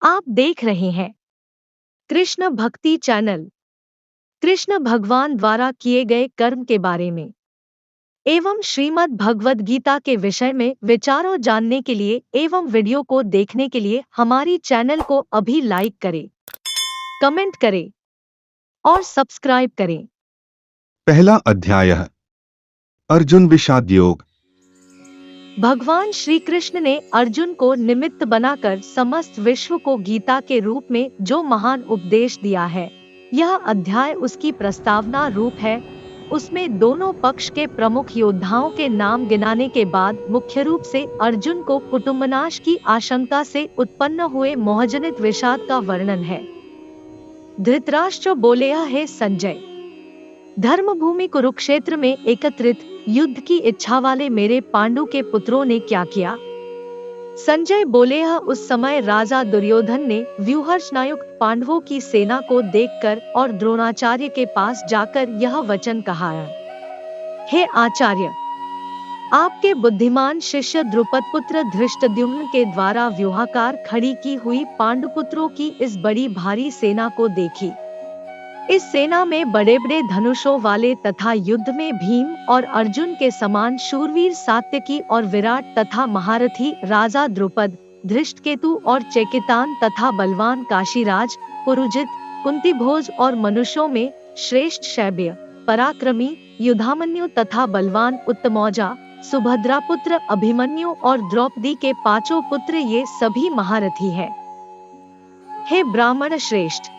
आप देख रहे हैं कृष्ण भक्ति चैनल। कृष्ण भगवान द्वारा किए गए कर्म के बारे में एवं श्रीमद् भगवद गीता के विषय में विचारों जानने के लिए एवं वीडियो को देखने के लिए हमारी चैनल को अभी लाइक करें, कमेंट करें और सब्सक्राइब करें। पहला अध्याय अर्जुन विषाद योग। भगवान श्री कृष्ण ने अर्जुन को निमित्त बनाकर समस्त विश्व को गीता के रूप में जो महान उपदेश दिया है, यह अध्याय उसकी प्रस्तावना रूप है। उसमें दोनों पक्ष के प्रमुख योद्धाओं के नाम गिनाने के बाद मुख्य रूप से अर्जुन को कुटुंबनाश की आशंका से उत्पन्न हुए मोहजनित विषाद का वर्णन है। धृतराष्ट्र बोले, यह है संजय, धर्मभूमि कुरुक्षेत्र में एकत्रित युद्ध की इच्छा वाले मेरे पांडु के पुत्रों ने क्या किया। संजय बोले, यह उस समय राजा दुर्योधन ने व्यूहर्षनायुक्त पांडवों की सेना को देखकर और द्रोणाचार्य के पास जाकर यह वचन कहा, हे आचार्य, आपके बुद्धिमान शिष्य द्रुपद पुत्र धृष्टद्युम्न के द्वारा व्यूहाकार खड़ी की हुई पांडुपुत्रों की इस बड़ी भारी सेना को देखी। इस सेना में बड़े बड़े धनुषों वाले तथा युद्ध में भीम और अर्जुन के समान शूरवीर सात्यकी और विराट तथा महारथी राजा द्रुपद, धृष्टकेतु और चेकितान तथा बलवान काशीराज, पुरुजित, कुंतीभोज और मनुष्यों में श्रेष्ठ शैब्य, पराक्रमी युधामन्यु तथा बलवान उत्तमौजा, सुभद्रा पुत्र अभिमन्यु और द्रौपदी के पांचों पुत्र, ये सभी महारथी हैं। हे ब्राह्मण श्रेष्ठ,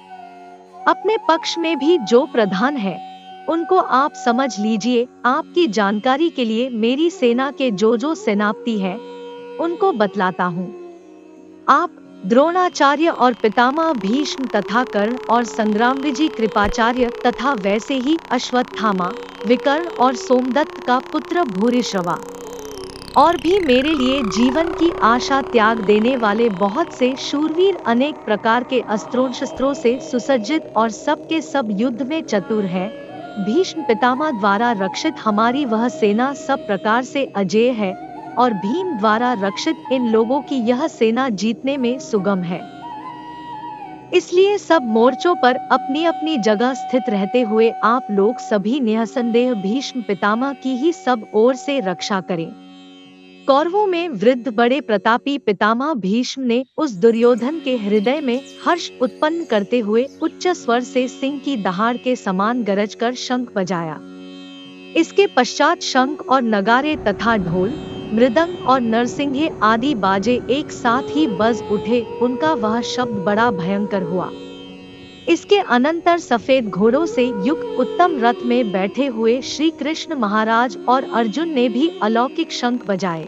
अपने पक्ष में भी जो प्रधान है उनको आप समझ लीजिए। आपकी जानकारी के लिए मेरी सेना के जो सेनापति हैं उनको बतलाता हूँ। आप द्रोणाचार्य और पितामह भीष्म तथा कर्ण और संग्रामविजय कृपाचार्य तथा वैसे ही अश्वत्थामा, विकर्ण और सोमदत्त का पुत्र भूरिश्रवा और भी मेरे लिए जीवन की आशा त्याग देने वाले बहुत से शूरवीर, अनेक प्रकार के अस्त्रों शस्त्रों से सुसज्जित और सब के सब युद्ध में चतुर हैं। भीष्म पितामह द्वारा रक्षित हमारी वह सेना सब प्रकार से अजेय है और भीम द्वारा रक्षित इन लोगों की यह सेना जीतने में सुगम है। इसलिए सब मोर्चों पर अपनी अपनी जगह स्थित रहते हुए आप लोग सभी निसंदेह भीष्म पितामह की ही सब ओर से रक्षा करें। कौरवों में वृद्ध बड़े प्रतापी पितामह भीष्म ने उस दुर्योधन के हृदय में हर्ष उत्पन्न करते हुए उच्च स्वर से सिंह की दहाड़ के समान गरज कर शंख बजाया। इसके पश्चात शंख और नगारे तथा ढोल, मृदंग और नरसिंहे आदि बाजे एक साथ ही बज उठे। उनका वह शब्द बड़ा भयंकर हुआ। इसके अनंतर सफेद घोड़ों से युक्त उत्तम रथ में बैठे हुए श्री कृष्ण महाराज और अर्जुन ने भी अलौकिक शंख बजाए।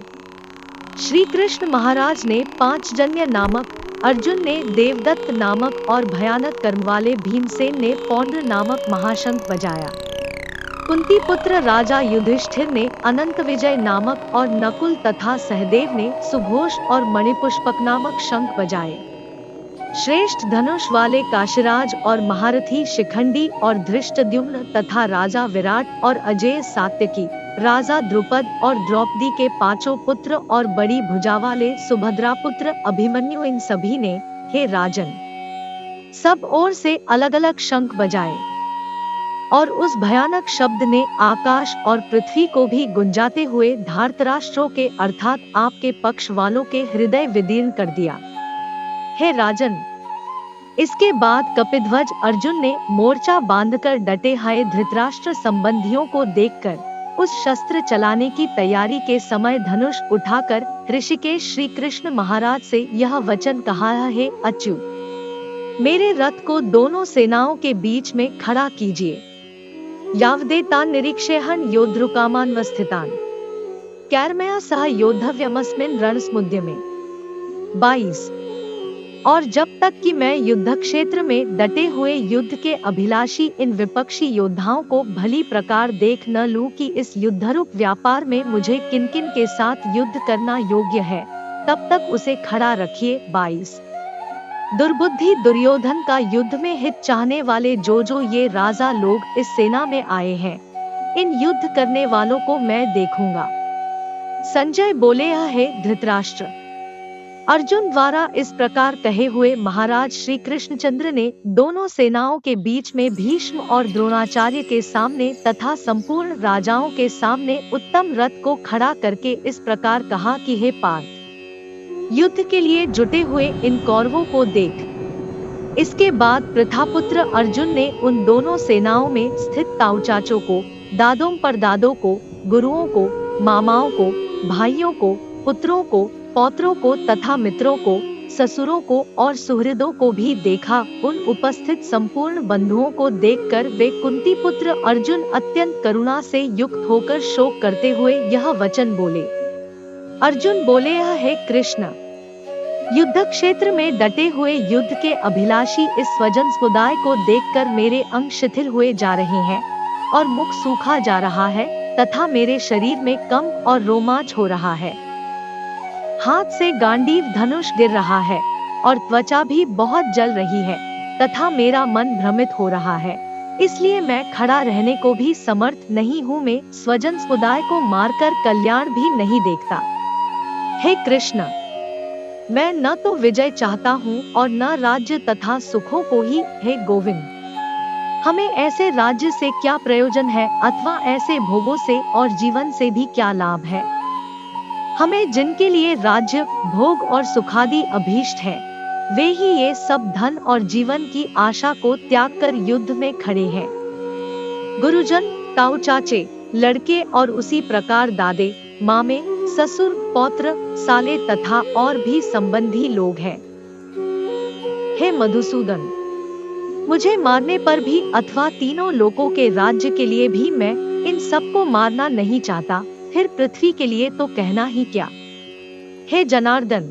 श्री कृष्ण महाराज ने पांचजन्य नामक, अर्जुन ने देवदत्त नामक और भयानक कर्म वाले भीमसेन ने पौंड्र नामक महाशंख बजाया। कुंती पुत्र राजा युधिष्ठिर ने अनंत विजय नामक और नकुल तथा सहदेव ने सुघोष और मणिपुष्पक नामक शंख बजाए। श्रेष्ठ धनुष वाले काशीराज और महारथी शिखंडी और धृष्टद्युम्न तथा राजा विराट और अजेय सात्यकी, राजा द्रुपद और द्रौपदी के पांचों पुत्र और बड़ी भुजा वाले सुभद्रा पुत्र अभिमन्यु, इन सभी ने, हे राजन, सब ओर से अलग अलग शंख बजाए और उस भयानक शब्द ने आकाश और पृथ्वी को भी गुंजाते हुए धार्तराष्ट्रों के अर्थात आपके पक्ष वालों के हृदय विदीर्ण कर दिया। हे राजन, इसके बाद कपिध्वज अर्जुन ने मोर्चा बांधकर डटे हाय धृतराष्ट्र संबंधियों को देखकर उस शस्त्र चलाने की तैयारी के समय धनुष उठाकर ऋषिकेश श्री कृष्ण महाराज से यह वचन कहा, हे अच्युत, मेरे रथ को दोनों सेनाओं के बीच में खड़ा कीजिए। यावदेतान निरीक्षेहन योद्धृकामान्वस्थितान कैर्मया सह योद्धव्यमस्मिन् रणसमुद्य में 22। और जब तक कि मैं युद्ध क्षेत्र में डटे हुए युद्ध के अभिलाषी इन विपक्षी योद्धाओं को भली प्रकार देख न लूं कि इस युद्धरूप व्यापार में मुझे किन किन के साथ युद्ध करना योग्य है, तब तक उसे खड़ा रखिए। 22। दुर्बुद्धि दुर्योधन का युद्ध में हित चाहने वाले जो ये राजा लोग इस सेना में आए हैं, इन युद्ध करने वालों को मैं देखूंगा। संजय बोले, यह है धृतराष्ट्र, अर्जुन द्वारा इस प्रकार कहे हुए महाराज श्री कृष्णचंद्र ने दोनों सेनाओं के बीच में भीष्म और द्रोणाचार्य के सामने तथा संपूर्ण राजाओं के सामने उत्तम रथ को खड़ा करके इस प्रकार कहा कि हे पार्थ, युद्ध के लिए जुटे हुए इन कौरवों को देख। इसके बाद प्रथापुत्र अर्जुन ने उन दोनों सेनाओं में स्थित ताऊ चाचों को, दादों परदादों को, गुरुओं को, मामाओं को, भाइयों को, पुत्रों को, पौत्रों को तथा मित्रों को, ससुरों को और सुहृदों को भी देखा। उन उपस्थित संपूर्ण बंधुओं को देखकर वे कुंती पुत्र अर्जुन अत्यंत करुणा से युक्त होकर शोक करते हुए यह वचन बोले। अर्जुन बोले, हे कृष्ण, युद्ध क्षेत्र में डटे हुए युद्ध के अभिलाषी इस स्वजन समुदाय को देखकर मेरे अंग शिथिल हुए जा रहे हैं और मुख सूखा जा रहा है तथा मेरे शरीर में कंप और रोमांच हो रहा है। हाथ से गांडीव धनुष गिर रहा है और त्वचा भी बहुत जल रही है तथा मेरा मन भ्रमित हो रहा है, इसलिए मैं खड़ा रहने को भी समर्थ नहीं हूँ। मैं स्वजन समुदाय को मारकर कल्याण भी नहीं देखता। हे कृष्ण, मैं न तो विजय चाहता हूँ और न राज्य तथा सुखों को ही। हे गोविंद, हमें ऐसे राज्य से क्या प्रयोजन है अथवा ऐसे भोगों से और जीवन से भी क्या लाभ है। हमें जिनके लिए राज्य, भोग और सुखादि अभीष्ट है, वे ही ये सब धन और जीवन की आशा को त्याग कर युद्ध में खड़े हैं। गुरुजन, ताऊ चाचे, लड़के और उसी प्रकार दादे, मामे, ससुर, पौत्र, साले तथा और भी संबंधी लोग हैं। हे मधुसूदन, मुझे मारने पर भी अथवा तीनों लोकों के राज्य के लिए भी मैं इन सबको मारना नहीं चाहता, फिर पृथ्वी के लिए तो कहना ही क्या। हे जनार्दन,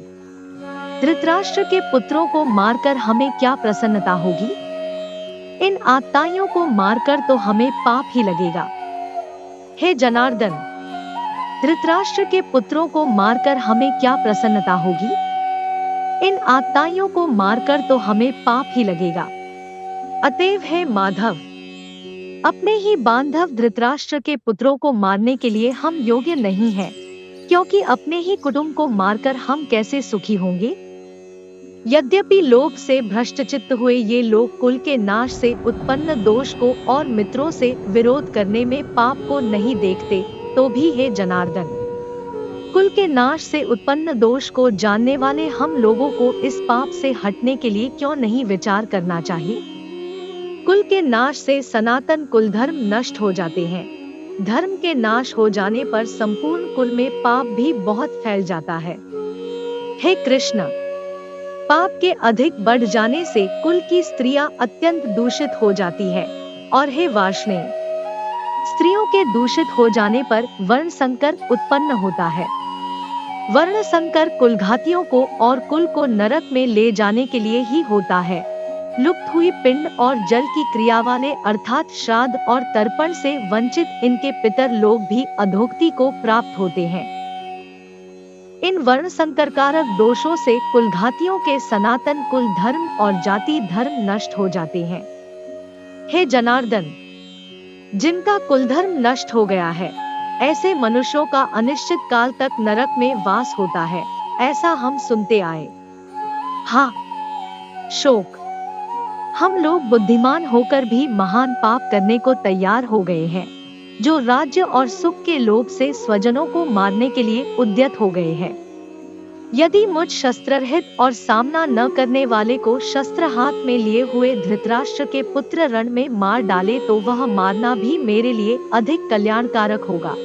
धृतराष्ट्र के पुत्रों को मारकर हमें क्या प्रसन्नता होगी। इन आत्ताइयों को मारकर तो हमें पाप ही लगेगा। हे जनार्दन, धृतराष्ट्र के पुत्रों को मारकर हमें क्या प्रसन्नता होगी। इन आत्ताइयों को मारकर तो हमें पाप ही लगेगा। अतएव हे माधव, अपने ही बांधव धृतराष्ट्र के पुत्रों को मारने के लिए हम योग्य नहीं हैं, क्योंकि अपने ही कुटुंब को मारकर हम कैसे सुखी होंगे। यद्यपि लोभ से भ्रष्टचित्त हुए ये लोग कुल के नाश से उत्पन्न दोष को और मित्रों से विरोध करने में पाप को नहीं देखते, तो भी हे जनार्दन, कुल के नाश से उत्पन्न दोष को जानने वाले हम लोगों को इस पाप से हटने के लिए क्यों नहीं विचार करना चाहिए। कुल के नाश से सनातन कुल धर्म नष्ट हो जाते हैं। धर्म के नाश हो जाने पर संपूर्ण कुल में पाप भी बहुत फैल जाता है। हे कृष्ण, पाप के अधिक बढ़ जाने से कुल की स्त्रियां अत्यंत दूषित हो जाती है, और हे वार्ष्णेय, स्त्रियों के दूषित हो जाने पर वर्ण संकर उत्पन्न होता है। वर्ण संकर कुलघातियों को और कुल को नरक में ले जाने के लिए ही होता है। लुप्त हुई पिंड और जल की क्रिया वाले अर्थात श्राद्ध और तर्पण से वंचित इनके पितर लोग भी अधोगति को प्राप्त होते हैं। इन वर्ण संकरकारक दोषों से कुलघातियों के सनातन कुल धर्म और जाति धर्म नष्ट हो जाते हैं। हे जनार्दन, जिनका कुल धर्म नष्ट हो गया है, ऐसे मनुष्यों का अनिश्चित काल तक नरक में वास होता है, ऐसा हम सुनते आए। हाँ, शोक, हम लोग बुद्धिमान होकर भी महान पाप करने को तैयार हो गए हैं, जो राज्य और सुख के लोभ से स्वजनों को मारने के लिए उद्यत हो गए हैं। यदि मुझ शस्त्ररहित और सामना न करने वाले को शस्त्र हाथ में लिए हुए धृतराष्ट्र के पुत्र रण में मार डाले तो वह मारना भी मेरे लिए अधिक कल्याणकारक होगा।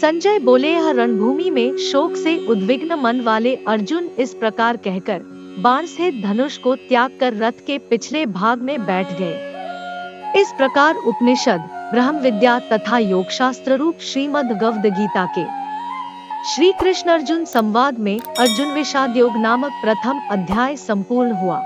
संजय बोले, यह रणभूमि में शोक से उद्विग्न मन वाले अर्जुन इस प्रकार कहकर बाण से धनुष को त्याग कर रथ के पिछले भाग में बैठ गए। इस प्रकार उपनिषद, ब्रह्म विद्या तथा योग शास्त्र रूप श्रीमद् गवद गीता के श्री कृष्ण अर्जुन संवाद में अर्जुन विषाद योग नामक प्रथम अध्याय संपूर्ण हुआ।